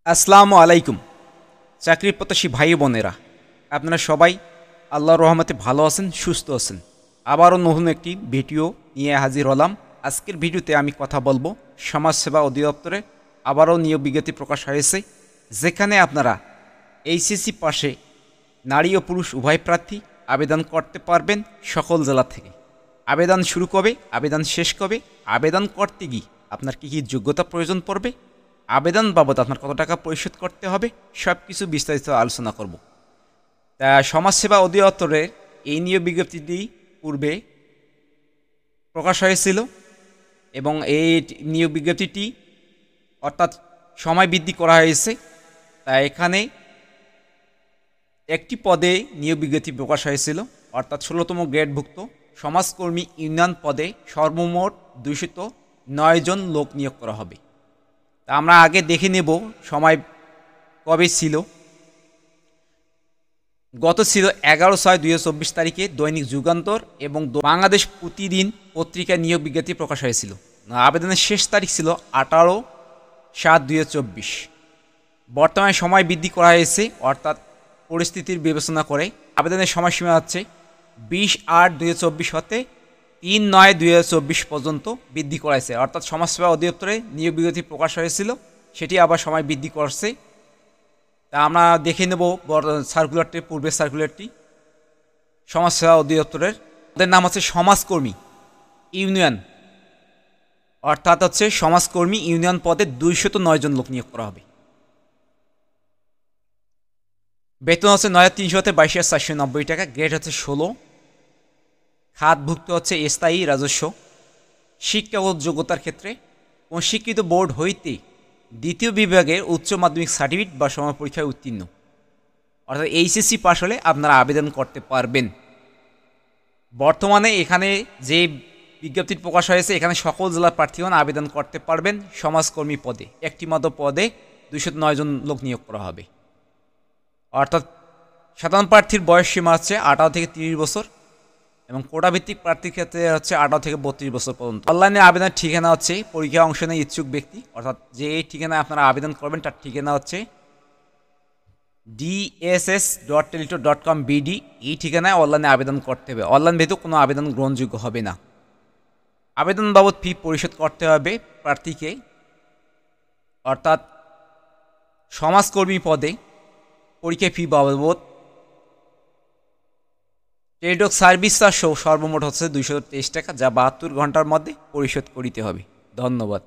আসসালামু আলাইকুম। চাকরি প্রত্যাশী ভাই বোনেরা, আপনারা সবাই আল্লাহর রহমতে ভালো আছেন, সুস্থ আছেন। আবারও নতুন একটি ভিডিও নিয়ে হাজির হলাম। আজকের ভিডিওতে আমি কথা বলবো সমাজসেবা অধিদপ্তরে আবারও নিয়োগ বিজ্ঞপ্তি প্রকাশ হয়েছে, যেখানে আপনারা এইচএসসি পাশে নারী ও পুরুষ উভয় প্রার্থী আবেদন করতে পারবেন সকল জেলা থেকে। আবেদন শুরু কবে, আবেদন শেষ কবে, আবেদন করতে গিয়ে আপনার কী কী যোগ্যতা প্রয়োজন পড়বে, আবেদন বাবদ আপনার কত টাকা পরিশোধ করতে হবে, সব কিছু বিস্তারিত আলোচনা করব। তা সমাজসেবা অধিদপ্তরের এই নিয়োগ বিজ্ঞপ্তিটি পূর্বে প্রকাশ হয়েছিল এবং এই নিয়োগ বিজ্ঞপ্তিটি অর্থাৎ সময় বৃদ্ধি করা হয়েছে। তা এখানে একটি পদে নিয়োগ বিজ্ঞপ্তি প্রকাশ হয়েছিল, অর্থাৎ 16তম গ্রেডভুক্ত সমাজকর্মী ইউনিয়ন পদে সর্বমোট 209 জন লোক নিয়োগ করা হবে। তা আমরা আগে দেখে নেব সময় কবে ছিল। গত ছিল 11/6/2024 তারিখে দৈনিক যুগান্তর এবং বাংলাদেশ প্রতিদিন পত্রিকায় নিয়োগ বিজ্ঞপ্তি প্রকাশ হয়েছিল। আবেদনের শেষ তারিখ ছিল 18/7/2024। বর্তমানে সময় বৃদ্ধি করা হয়েছে, অর্থাৎ পরিস্থিতির বিবেচনা করে আবেদনের সময়সীমা হচ্ছে 20/8/2024 হতে 3/9/2024 পর্যন্ত বৃদ্ধি করা হয়েছে। অর্থাৎ সমাজসেবা অধিদপ্তরে নিয়োগ বিজ্ঞপ্তি প্রকাশ হয়েছিল, সেটি আবার সময় বৃদ্ধি করছে। তা আমরা দেখে নেব সার্কুলারটি, পূর্বের সার্কুলারটি। সমাজসেবা অধিদপ্তরের ওদের নাম হচ্ছে সমাজকর্মী ইউনিয়ন, অর্থাৎ হচ্ছে সমাজকর্মী ইউনিয়ন পদে 209 জন লোক নিয়োগ করা হবে। বেতন হচ্ছে 9,300 হতে 22,490 টাকা। গ্রেড হচ্ছে 16। খাতভুক্ত হচ্ছে স্থায়ী রাজস্ব। শিক্ষাগত যোগ্যতার ক্ষেত্রে কোন স্বীকৃত বোর্ড হইতে দ্বিতীয় বিভাগের উচ্চ মাধ্যমিক সার্টিফিকেট বা সমান পরীক্ষায় উত্তীর্ণ, অর্থাৎ এইচএসসি পাস হলে আপনারা আবেদন করতে পারবেন। বর্তমানে এখানে যে বিজ্ঞপ্তি প্রকাশ হয়েছে, এখানে সকল জেলার প্রার্থীগণ আবেদন করতে পারবেন সমাজকর্মী পদে। একটি মাত্র পদে 209 জন লোক নিয়োগ করা হবে। অর্থাৎ সাধারণ প্রার্থীর বয়স সীমা হচ্ছে 18 থেকে 30 বছর এবং কোটাভিত্তিক প্রার্থীর ক্ষেত্রে হচ্ছে 18 থেকে 32 বছর পর্যন্ত। অনলাইনে আবেদনের ঠিকানা হচ্ছে পরীক্ষা অংশ নেয় ইচ্ছুক ব্যক্তি, অর্থাৎ যে ঠিকানায় আপনারা আবেদন করবেন তার ঠিকানা হচ্ছে dss.teletor.com/bd। এই ঠিকানায় অনলাইনে আবেদন করতে হবে। অনলাইন ব্যতীত কোনো আবেদন গ্রহণযোগ্য হবে না। আবেদন বাবদ ফি পরিশোধ করতে হবে প্রার্থীকে, অর্থাৎ সমাজকর্মী পদে পরীক্ষা ফি বাবদ টেলিটক সার্ভিস চার্জ সর্বমোট হচ্ছে 223 টাকা, যা 72 ঘন্টার মধ্যে পরিশোধ করিতে হবে। ধন্যবাদ।